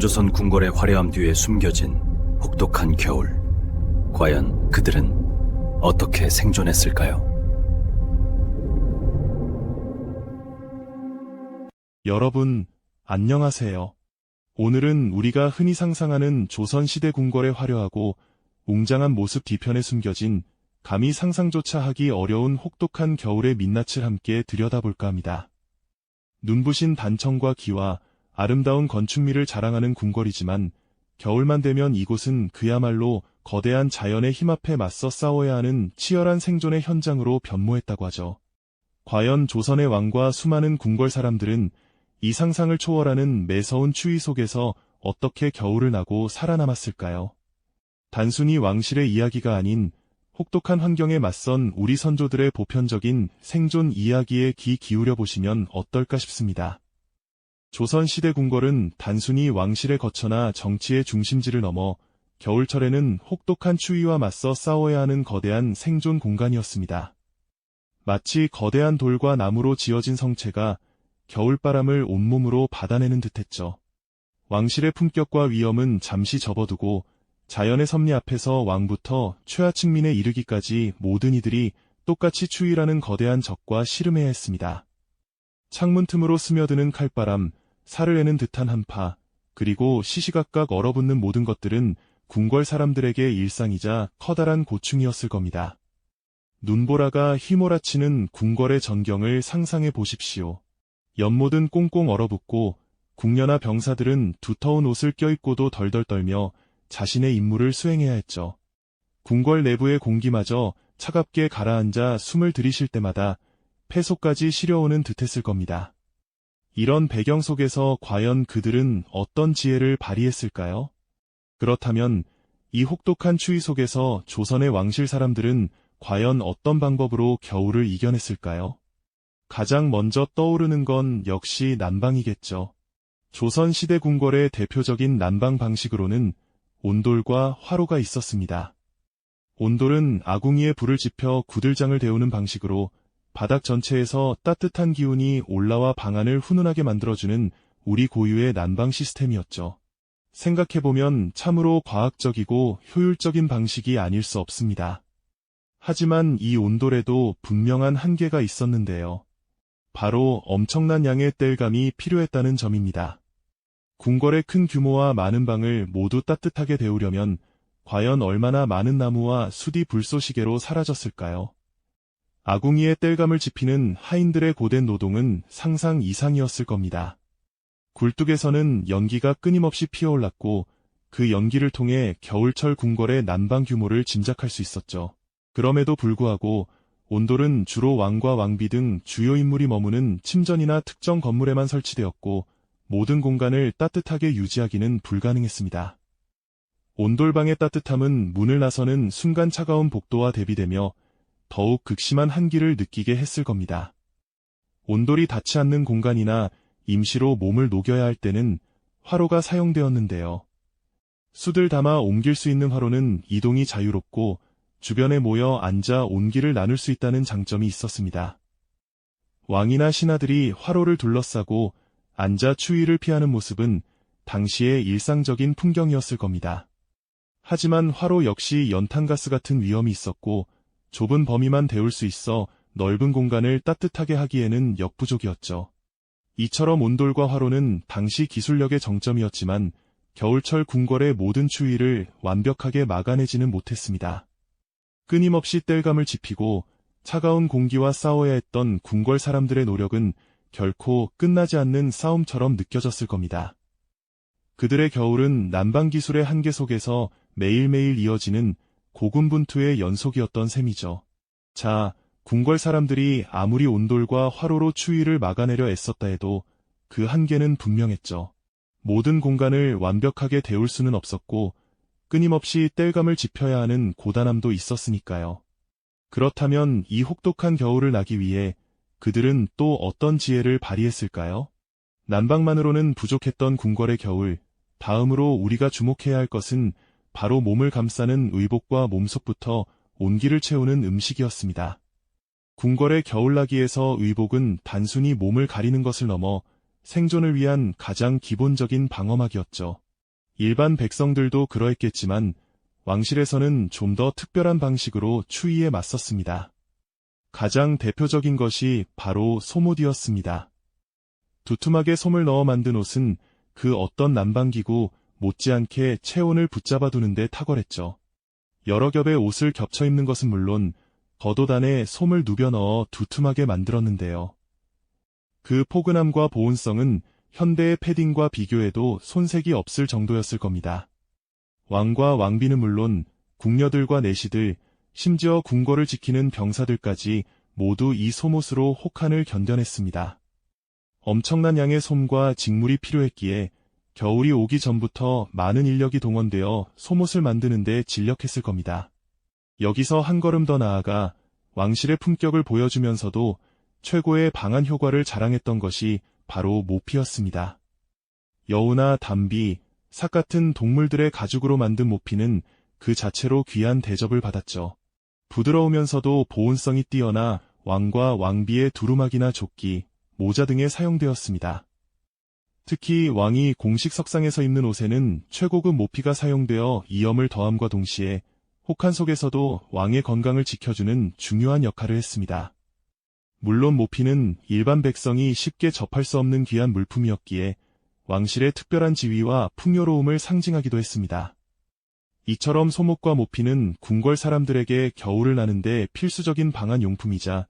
조선 궁궐의 화려함 뒤에 숨겨진 혹독한 겨울. 과연 그들은 어떻게 생존했을까요? 여러분, 안녕하세요. 오늘은 우리가 흔히 상상하는 조선시대 궁궐의 화려하고 웅장한 모습 뒤편에 숨겨진 감히 상상조차 하기 어려운 혹독한 겨울의 민낯을 함께 들여다볼까 합니다. 눈부신 단청과 기와 아름다운 건축미를 자랑하는 궁궐이지만 겨울만 되면 이곳은 그야말로 거대한 자연의 힘 앞에 맞서 싸워야 하는 치열한 생존의 현장으로 변모했다고 하죠. 과연 조선의 왕과 수많은 궁궐 사람들은 이 상상을 초월하는 매서운 추위 속에서 어떻게 겨울을 나고 살아남았을까요? 단순히 왕실의 이야기가 아닌 혹독한 환경에 맞선 우리 선조들의 보편적인 생존 이야기에 귀 기울여 보시면 어떨까 싶습니다. 조선시대 궁궐은 단순히 왕실의 거처나 정치의 중심지를 넘어 겨울철에는 혹독한 추위와 맞서 싸워야 하는 거대한 생존 공간이었습니다. 마치 거대한 돌과 나무로 지어진 성체가 겨울바람을 온몸으로 받아내는 듯했죠. 왕실의 품격과 위엄은 잠시 접어두고 자연의 섭리 앞에서 왕부터 최하층민에 이르기까지 모든 이들이 똑같이 추위라는 거대한 적과 씨름해야 했습니다. 창문 틈으로 스며드는 칼바람, 살을 내는 듯한 한파, 그리고 시시각각 얼어붙는 모든 것들은 궁궐 사람들에게 일상이자 커다란 고충이었을 겁니다. 눈보라가 휘몰아치는 궁궐의 전경을 상상해 보십시오. 연못은 꽁꽁 얼어붙고 궁녀나 병사들은 두터운 옷을 껴입고도 덜덜 떨며 자신의 임무를 수행해야 했죠. 궁궐 내부의 공기마저 차갑게 가라앉아 숨을 들이쉴 때마다 폐속까지 시려오는 듯했을 겁니다. 이런 배경 속에서 과연 그들은 어떤 지혜를 발휘했을까요? 그렇다면 이 혹독한 추위 속에서 조선의 왕실 사람들은 과연 어떤 방법으로 겨울을 이겨냈을까요? 가장 먼저 떠오르는 건 역시 난방이겠죠. 조선시대 궁궐의 대표적인 난방 방식으로는 온돌과 화로가 있었습니다. 온돌은 아궁이에 불을 지펴 구들장을 데우는 방식으로 바닥 전체에서 따뜻한 기운이 올라와 방안을 훈훈하게 만들어주는 우리 고유의 난방 시스템이었죠. 생각해보면 참으로 과학적이고 효율적인 방식이 아닐 수 없습니다. 하지만 이 온돌에도 분명한 한계가 있었는데요. 바로 엄청난 양의 땔감이 필요했다는 점입니다. 궁궐의 큰 규모와 많은 방을 모두 따뜻하게 데우려면 과연 얼마나 많은 나무와 숯이 불쏘시개로 사라졌을까요? 아궁이에 땔감을 지피는 하인들의 고된 노동은 상상 이상이었을 겁니다. 굴뚝에서는 연기가 끊임없이 피어올랐고 그 연기를 통해 겨울철 궁궐의 난방 규모를 짐작할 수 있었죠. 그럼에도 불구하고 온돌은 주로 왕과 왕비 등 주요 인물이 머무는 침전이나 특정 건물에만 설치되었고 모든 공간을 따뜻하게 유지하기는 불가능했습니다. 온돌방의 따뜻함은 문을 나서는 순간 차가운 복도와 대비되며 더욱 극심한 한기를 느끼게 했을 겁니다. 온돌이 닿지 않는 공간이나 임시로 몸을 녹여야 할 때는 화로가 사용되었는데요. 숯을 담아 옮길 수 있는 화로는 이동이 자유롭고 주변에 모여 앉아 온기를 나눌 수 있다는 장점이 있었습니다. 왕이나 신하들이 화로를 둘러싸고 앉아 추위를 피하는 모습은 당시의 일상적인 풍경이었을 겁니다. 하지만 화로 역시 연탄가스 같은 위험이 있었고 좁은 범위만 데울 수 있어 넓은 공간을 따뜻하게 하기에는 역부족이었죠. 이처럼 온돌과 화로는 당시 기술력의 정점이었지만 겨울철 궁궐의 모든 추위를 완벽하게 막아내지는 못했습니다. 끊임없이 땔감을 지피고 차가운 공기와 싸워야 했던 궁궐 사람들의 노력은 결코 끝나지 않는 싸움처럼 느껴졌을 겁니다. 그들의 겨울은 난방 기술의 한계 속에서 매일매일 이어지는 고군분투의 연속이었던 셈이죠. 자, 궁궐 사람들이 아무리 온돌과 화로로 추위를 막아내려 애썼다 해도 그 한계는 분명했죠. 모든 공간을 완벽하게 데울 수는 없었고 끊임없이 땔감을 지펴야 하는 고단함도 있었으니까요. 그렇다면 이 혹독한 겨울을 나기 위해 그들은 또 어떤 지혜를 발휘했을까요? 난방만으로는 부족했던 궁궐의 겨울, 다음으로 우리가 주목해야 할 것은 바로 몸을 감싸는 의복과 몸속부터 온기를 채우는 음식이었습니다. 궁궐의 겨울나기에서 의복은 단순히 몸을 가리는 것을 넘어 생존을 위한 가장 기본적인 방어막이었죠. 일반 백성들도 그러했겠지만 왕실에서는 좀 더 특별한 방식으로 추위에 맞섰습니다. 가장 대표적인 것이 바로 솜옷이었습니다. 두툼하게 솜을 넣어 만든 옷은 그 어떤 난방기구 못지않게 체온을 붙잡아두는 데 탁월했죠. 여러 겹의 옷을 겹쳐 입는 것은 물론 겉옷 안에 솜을 누벼 넣어 두툼하게 만들었는데요. 그 포근함과 보온성은 현대의 패딩과 비교해도 손색이 없을 정도였을 겁니다. 왕과 왕비는 물론 궁녀들과 내시들, 심지어 궁궐을 지키는 병사들까지 모두 이 솜옷으로 혹한을 견뎌냈습니다. 엄청난 양의 솜과 직물이 필요했기에 겨울이 오기 전부터 많은 인력이 동원되어 솜옷을 만드는 데 진력했을 겁니다. 여기서 한 걸음 더 나아가 왕실의 품격을 보여주면서도 최고의 방한 효과를 자랑했던 것이 바로 모피였습니다. 여우나 담비, 삭 같은 동물들의 가죽으로 만든 모피는 그 자체로 귀한 대접을 받았죠. 부드러우면서도 보온성이 뛰어나 왕과 왕비의 두루마기나 조끼, 모자 등에 사용되었습니다. 특히 왕이 공식 석상에서 입는 옷에는 최고급 모피가 사용되어 이염을 더함과 동시에 혹한 속에서도 왕의 건강을 지켜주는 중요한 역할을 했습니다. 물론 모피는 일반 백성이 쉽게 접할 수 없는 귀한 물품이었기에 왕실의 특별한 지위와 풍요로움을 상징하기도 했습니다. 이처럼 솜옷과 모피는 궁궐 사람들에게 겨울을 나는데 필수적인 방한 용품이자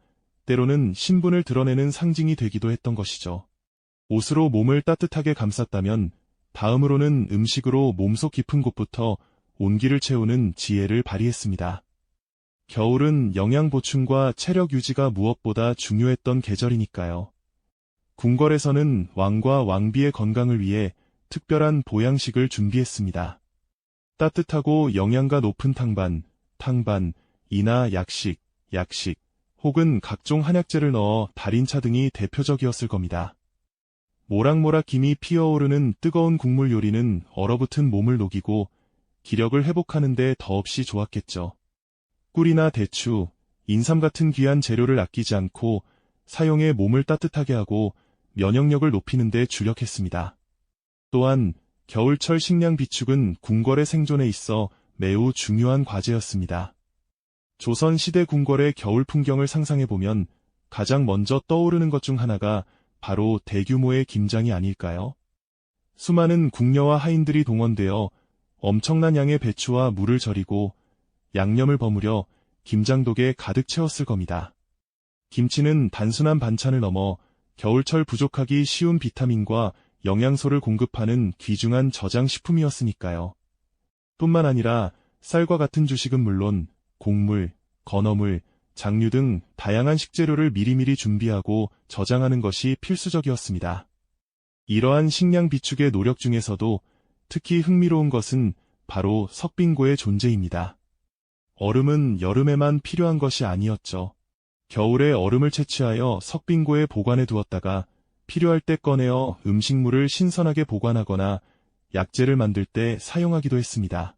때로는 신분을 드러내는 상징이 되기도 했던 것이죠. 옷으로 몸을 따뜻하게 감쌌다면 다음으로는 음식으로 몸속 깊은 곳부터 온기를 채우는 지혜를 발휘했습니다. 겨울은 영양 보충과 체력 유지가 무엇보다 중요했던 계절이니까요. 궁궐에서는 왕과 왕비의 건강을 위해 특별한 보양식을 준비했습니다. 따뜻하고 영양가 높은 탕반, 이나 약식, 혹은 각종 한약재를 넣어 달인차 등이 대표적이었을 겁니다. 모락모락 김이 피어오르는 뜨거운 국물 요리는 얼어붙은 몸을 녹이고 기력을 회복하는 데 더없이 좋았겠죠. 꿀이나 대추, 인삼 같은 귀한 재료를 아끼지 않고 사용해 몸을 따뜻하게 하고 면역력을 높이는 데 주력했습니다. 또한 겨울철 식량 비축은 궁궐의 생존에 있어 매우 중요한 과제였습니다. 조선 시대 궁궐의 겨울 풍경을 상상해보면 가장 먼저 떠오르는 것 중 하나가 바로 대규모의 김장이 아닐까요? 수많은 궁녀와 하인들이 동원되어 엄청난 양의 배추와 물을 절이고 양념을 버무려 김장독에 가득 채웠을 겁니다. 김치는 단순한 반찬을 넘어 겨울철 부족하기 쉬운 비타민과 영양소를 공급하는 귀중한 저장식품이었으니까요. 뿐만 아니라 쌀과 같은 주식은 물론 곡물, 건어물, 장류 등 다양한 식재료를 미리미리 준비하고 저장하는 것이 필수적이었습니다. 이러한 식량 비축의 노력 중에서도 특히 흥미로운 것은 바로 석빙고의 존재입니다. 얼음은 여름에만 필요한 것이 아니었죠. 겨울에 얼음을 채취하여 석빙고에 보관해 두었다가 필요할 때 꺼내어 음식물을 신선하게 보관하거나 약재를 만들 때 사용하기도 했습니다.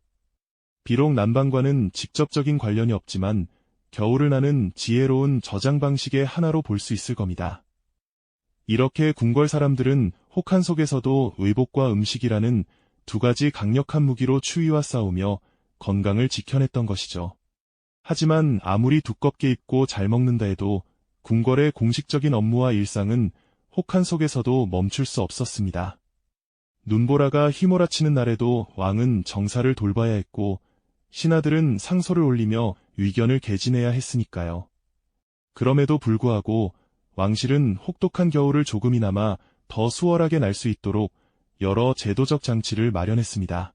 비록 난방과는 직접적인 관련이 없지만 겨울을 나는 지혜로운 저장 방식의 하나로 볼 수 있을 겁니다. 이렇게 궁궐 사람들은 혹한 속에서도 의복과 음식이라는 두 가지 강력한 무기로 추위와 싸우며 건강을 지켜냈던 것이죠. 하지만 아무리 두껍게 입고 잘 먹는다 해도 궁궐의 공식적인 업무와 일상은 혹한 속에서도 멈출 수 없었습니다. 눈보라가 휘몰아치는 날에도 왕은 정사를 돌봐야 했고 신하들은 상소를 올리며 위견을 개진해야 했으니까요. 그럼에도 불구하고 왕실은 혹독한 겨울을 조금이나마 더 수월하게 날 수 있도록 여러 제도적 장치를 마련했습니다.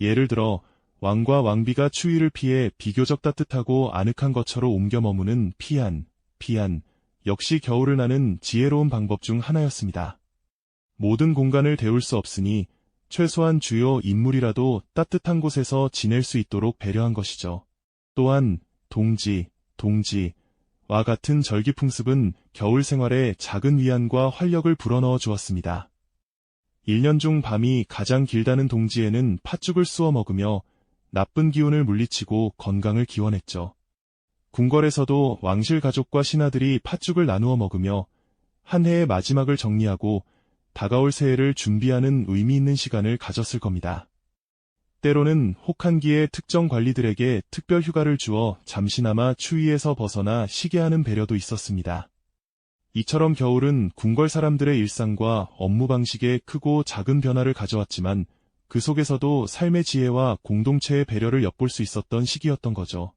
예를 들어 왕과 왕비가 추위를 피해 비교적 따뜻하고 아늑한 거처로 옮겨 머무는 피안 역시 겨울을 나는 지혜로운 방법 중 하나였습니다. 모든 공간을 데울 수 없으니 최소한 주요 인물이라도 따뜻한 곳에서 지낼 수 있도록 배려한 것이죠. 또한 동지와 같은 절기풍습은 겨울 생활에 작은 위안과 활력을 불어넣어 주었습니다. 1년 중 밤이 가장 길다는 동지에는 팥죽을 쑤어 먹으며 나쁜 기운을 물리치고 건강을 기원했죠. 궁궐에서도 왕실 가족과 신하들이 팥죽을 나누어 먹으며 한 해의 마지막을 정리하고 다가올 새해를 준비하는 의미 있는 시간을 가졌을 겁니다. 때로는 혹한기에 특정 관리들에게 특별 휴가를 주어 잠시나마 추위에서 벗어나 쉬게 하는 배려도 있었습니다. 이처럼 겨울은 궁궐 사람들의 일상과 업무 방식에 크고 작은 변화를 가져왔지만 그 속에서도 삶의 지혜와 공동체의 배려를 엿볼 수 있었던 시기였던 거죠.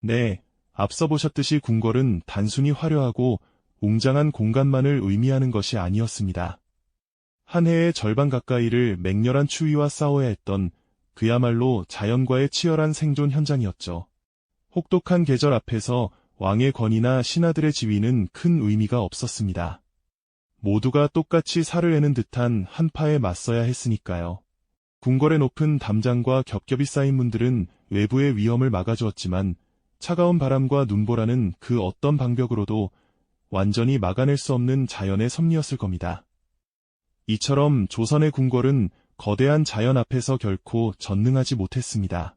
네, 앞서 보셨듯이 궁궐은 단순히 화려하고 웅장한 공간만을 의미하는 것이 아니었습니다. 한 해의 절반 가까이를 맹렬한 추위와 싸워야 했던 그야말로 자연과의 치열한 생존 현장이었죠. 혹독한 계절 앞에서 왕의 권위나 신하들의 지위는 큰 의미가 없었습니다. 모두가 똑같이 살을 애는 듯한 한파에 맞서야 했으니까요. 궁궐의 높은 담장과 겹겹이 쌓인 문들은 외부의 위험을 막아주었지만 차가운 바람과 눈보라는 그 어떤 방벽으로도 완전히 막아낼 수 없는 자연의 섭리였을 겁니다. 이처럼 조선의 궁궐은 거대한 자연 앞에서 결코 전능하지 못했습니다.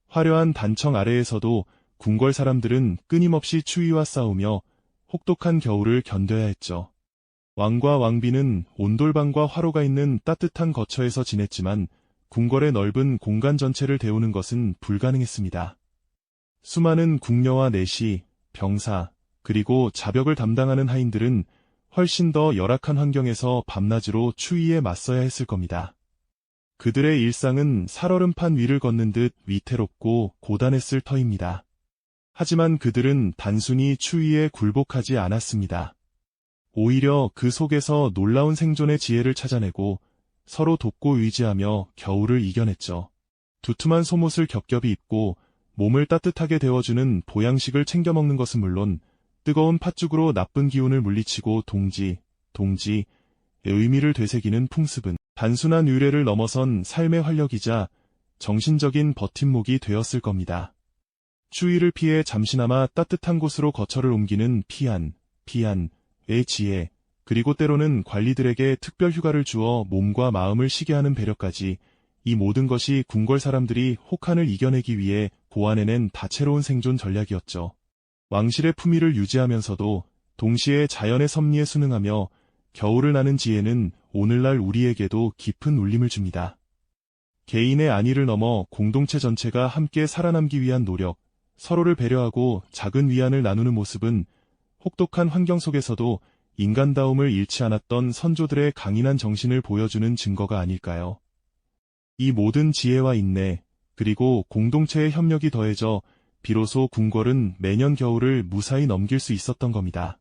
화려한 단청 아래에서도 궁궐 사람들은 끊임없이 추위와 싸우며 혹독한 겨울을 견뎌야 했죠. 왕과 왕비는 온돌방과 화로가 있는 따뜻한 거처에서 지냈지만 궁궐의 넓은 공간 전체를 데우는 것은 불가능했습니다. 수많은 궁녀와 내시, 병사, 그리고 자벽을 담당하는 하인들은 훨씬 더 열악한 환경에서 밤낮으로 추위에 맞서야 했을 겁니다. 그들의 일상은 살얼음판 위를 걷는 듯 위태롭고 고단했을 터입니다. 하지만 그들은 단순히 추위에 굴복하지 않았습니다. 오히려 그 속에서 놀라운 생존의 지혜를 찾아내고 서로 돕고 의지하며 겨울을 이겨냈죠. 두툼한 속옷을 겹겹이 입고 몸을 따뜻하게 데워주는 보양식을 챙겨 먹는 것은 물론 뜨거운 팥죽으로 나쁜 기운을 물리치고 동지의 의미를 되새기는 풍습은 단순한 유래를 넘어선 삶의 활력이자 정신적인 버팀목이 되었을 겁니다. 추위를 피해 잠시나마 따뜻한 곳으로 거처를 옮기는 피안의 지혜, 그리고 때로는 관리들에게 특별 휴가를 주어 몸과 마음을 쉬게 하는 배려까지, 이 모든 것이 궁궐 사람들이 혹한을 이겨내기 위해 고안해낸 다채로운 생존 전략이었죠. 왕실의 품위를 유지하면서도 동시에 자연의 섭리에 순응하며 겨울을 나는 지혜는 오늘날 우리에게도 깊은 울림을 줍니다. 개인의 안위를 넘어 공동체 전체가 함께 살아남기 위한 노력, 서로를 배려하고 작은 위안을 나누는 모습은 혹독한 환경 속에서도 인간다움을 잃지 않았던 선조들의 강인한 정신을 보여주는 증거가 아닐까요? 이 모든 지혜와 인내, 그리고 공동체의 협력이 더해져 비로소 궁궐은 매년 겨울을 무사히 넘길 수 있었던 겁니다.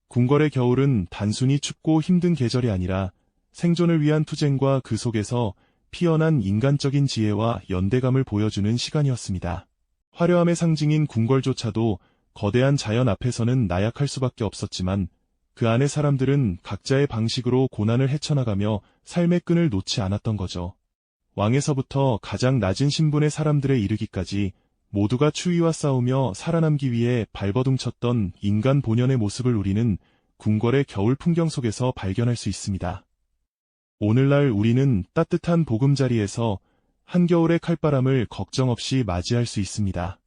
궁궐의 겨울은 단순히 춥고 힘든 계절이 아니라 생존을 위한 투쟁과 그 속에서 피어난 인간적인 지혜와 연대감을 보여주는 시간이었습니다. 화려함의 상징인 궁궐조차도 거대한 자연 앞에서는 나약할 수밖에 없었지만 그 안의 사람들은 각자의 방식으로 고난을 헤쳐나가며 삶의 끈을 놓지 않았던 거죠. 왕에서부터 가장 낮은 신분의 사람들에 이르기까지 모두가 추위와 싸우며 살아남기 위해 발버둥쳤던 인간 본연의 모습을 우리는 궁궐의 겨울 풍경 속에서 발견할 수 있습니다. 오늘날 우리는 따뜻한 보금자리에서 한겨울의 칼바람을 걱정 없이 맞이할 수 있습니다.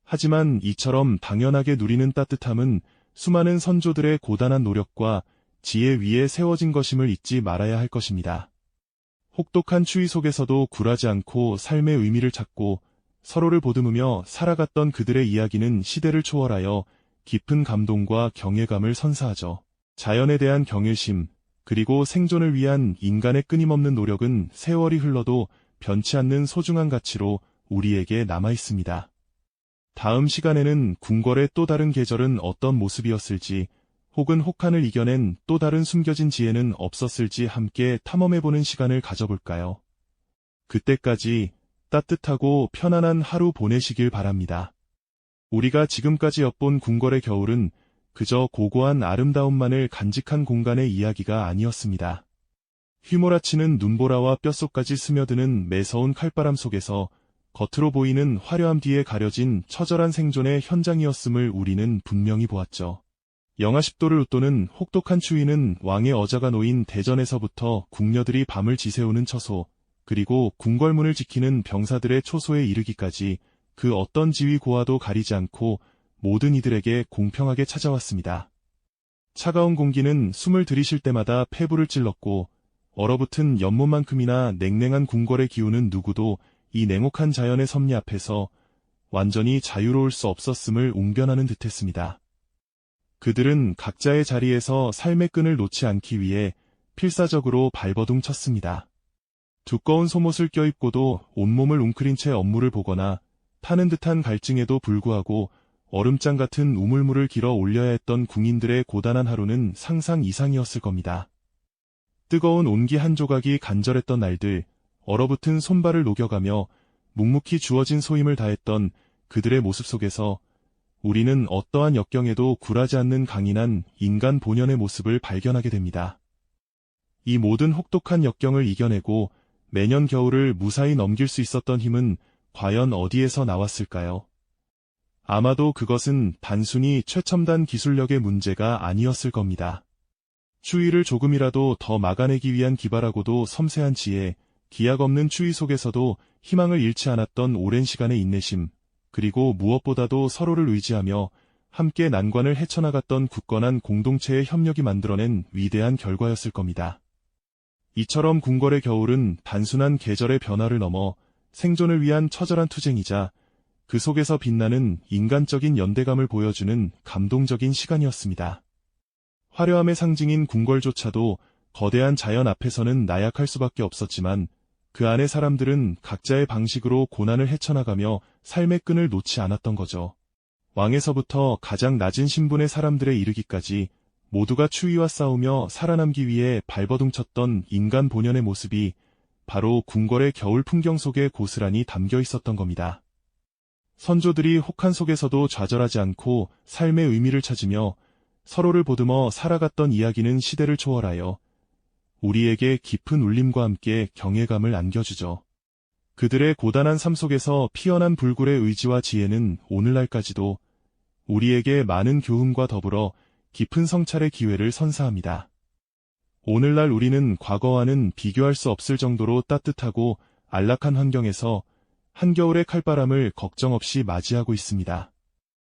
하지만 이처럼 당연하게 누리는 따뜻함은 수많은 선조들의 고단한 노력과 지혜 위에 세워진 것임을 잊지 말아야 할 것입니다. 혹독한 추위 속에서도 굴하지 않고 삶의 의미를 찾고 서로를 보듬으며 살아갔던 그들의 이야기는 시대를 초월하여 깊은 감동과 경외감을 선사하죠. 자연에 대한 경외심, 그리고 생존을 위한 인간의 끊임없는 노력은 세월이 흘러도 변치 않는 소중한 가치로 우리에게 남아 있습니다. 다음 시간에는 궁궐의 또 다른 계절은 어떤 모습이었을지, 혹은 혹한을 이겨낸 또 다른 숨겨진 지혜는 없었을지 함께 탐험해보는 시간을 가져볼까요? 그때까지 따뜻하고 편안한 하루 보내시길 바랍니다. 우리가 지금까지 엿본 궁궐의 겨울은 그저 고고한 아름다움만을 간직한 공간의 이야기가 아니었습니다. 휘몰아치는 눈보라와 뼛속까지 스며드는 매서운 칼바람 속에서 겉으로 보이는 화려함 뒤에 가려진 처절한 생존의 현장이었음을 우리는 분명히 보았죠. 영하 10도를 웃도는 혹독한 추위는 왕의 어자가 놓인 대전에서부터 궁녀들이 밤을 지새우는 처소, 그리고 궁궐문을 지키는 병사들의 초소에 이르기까지 그 어떤 지위 고하도 가리지 않고 모든 이들에게 공평하게 찾아왔습니다. 차가운 공기는 숨을 들이쉴 때마다 폐부를 찔렀고 얼어붙은 연못만큼이나 냉랭한 궁궐의 기운은 누구도 이 냉혹한 자연의 섭리 앞에서 완전히 자유로울 수 없었음을 웅변하는 듯했습니다. 그들은 각자의 자리에서 삶의 끈을 놓지 않기 위해 필사적으로 발버둥 쳤습니다. 두꺼운 속옷을 껴입고도 온몸을 웅크린 채 업무를 보거나 타는 듯한 갈증에도 불구하고 얼음장 같은 우물물을 길어 올려야 했던 궁인들의 고단한 하루는 상상 이상이었을 겁니다. 뜨거운 온기 한 조각이 간절했던 날들, 얼어붙은 손발을 녹여가며 묵묵히 주어진 소임을 다했던 그들의 모습 속에서 우리는 어떠한 역경에도 굴하지 않는 강인한 인간 본연의 모습을 발견하게 됩니다. 이 모든 혹독한 역경을 이겨내고 매년 겨울을 무사히 넘길 수 있었던 힘은 과연 어디에서 나왔을까요? 아마도 그것은 단순히 최첨단 기술력의 문제가 아니었을 겁니다. 추위를 조금이라도 더 막아내기 위한 기발하고도 섬세한 지혜, 기약 없는 추위 속에서도 희망을 잃지 않았던 오랜 시간의 인내심, 그리고 무엇보다도 서로를 의지하며 함께 난관을 헤쳐나갔던 굳건한 공동체의 협력이 만들어낸 위대한 결과였을 겁니다. 이처럼 궁궐의 겨울은 단순한 계절의 변화를 넘어 생존을 위한 처절한 투쟁이자 그 속에서 빛나는 인간적인 연대감을 보여주는 감동적인 시간이었습니다. 화려함의 상징인 궁궐조차도 거대한 자연 앞에서는 나약할 수밖에 없었지만 그 안의 사람들은 각자의 방식으로 고난을 헤쳐나가며 삶의 끈을 놓지 않았던 거죠. 왕에서부터 가장 낮은 신분의 사람들에 이르기까지 모두가 추위와 싸우며 살아남기 위해 발버둥 쳤던 인간 본연의 모습이 바로 궁궐의 겨울 풍경 속에 고스란히 담겨 있었던 겁니다. 선조들이 혹한 속에서도 좌절하지 않고 삶의 의미를 찾으며 서로를 보듬어 살아갔던 이야기는 시대를 초월하여 우리에게 깊은 울림과 함께 경외감을 안겨주죠. 그들의 고단한 삶 속에서 피어난 불굴의 의지와 지혜는 오늘날까지도 우리에게 많은 교훈과 더불어 깊은 성찰의 기회를 선사합니다. 오늘날 우리는 과거와는 비교할 수 없을 정도로 따뜻하고 안락한 환경에서 한겨울의 칼바람을 걱정 없이 맞이하고 있습니다.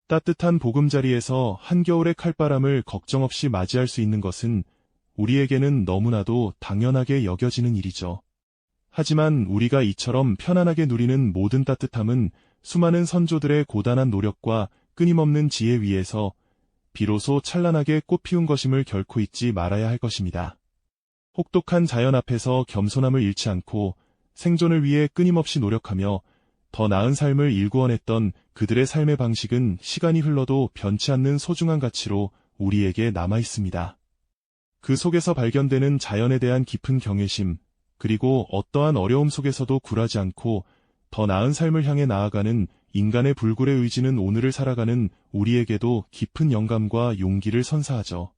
따뜻한 보금자리에서 한겨울의 칼바람을 걱정 없이 맞이할 수 있는 것은 우리에게는 너무나도 당연하게 여겨지는 일이죠. 하지만 우리가 이처럼 편안하게 누리는 모든 따뜻함은 수많은 선조들의 고단한 노력과 끊임없는 지혜 위에서 비로소 찬란하게 꽃피운 것임을 결코 잊지 말아야 할 것입니다. 혹독한 자연 앞에서 겸손함을 잃지 않고 생존을 위해 끊임없이 노력하며 더 나은 삶을 일구어냈던 그들의 삶의 방식은 시간이 흘러도 변치 않는 소중한 가치로 우리에게 남아 있습니다. 그 속에서 발견되는 자연에 대한 깊은 경외심, 그리고 어떠한 어려움 속에서도 굴하지 않고 더 나은 삶을 향해 나아가는 인간의 불굴의 의지는 오늘을 살아가는 우리에게도 깊은 영감과 용기를 선사하죠.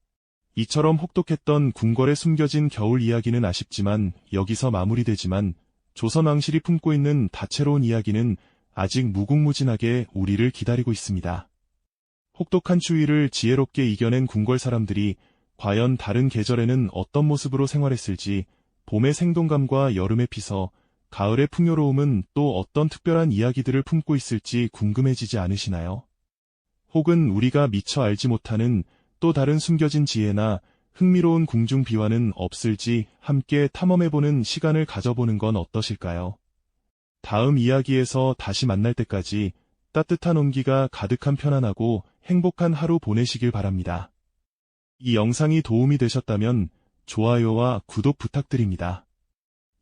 이처럼 혹독했던 궁궐에 숨겨진 겨울 이야기는 아쉽지만 여기서 마무리되지만 조선 왕실이 품고 있는 다채로운 이야기는 아직 무궁무진하게 우리를 기다리고 있습니다. 혹독한 추위를 지혜롭게 이겨낸 궁궐 사람들이 과연 다른 계절에는 어떤 모습으로 생활했을지, 봄의 생동감과 여름의 피서, 가을의 풍요로움은 또 어떤 특별한 이야기들을 품고 있을지 궁금해지지 않으시나요? 혹은 우리가 미처 알지 못하는 또 다른 숨겨진 지혜나 흥미로운 궁중 비화는 없을지 함께 탐험해보는 시간을 가져보는 건 어떠실까요? 다음 이야기에서 다시 만날 때까지 따뜻한 온기가 가득한 편안하고 행복한 하루 보내시길 바랍니다. 이 영상이 도움이 되셨다면 좋아요와 구독 부탁드립니다.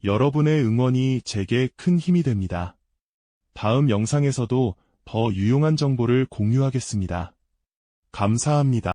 여러분의 응원이 제게 큰 힘이 됩니다. 다음 영상에서도 더 유용한 정보를 공유하겠습니다. 감사합니다.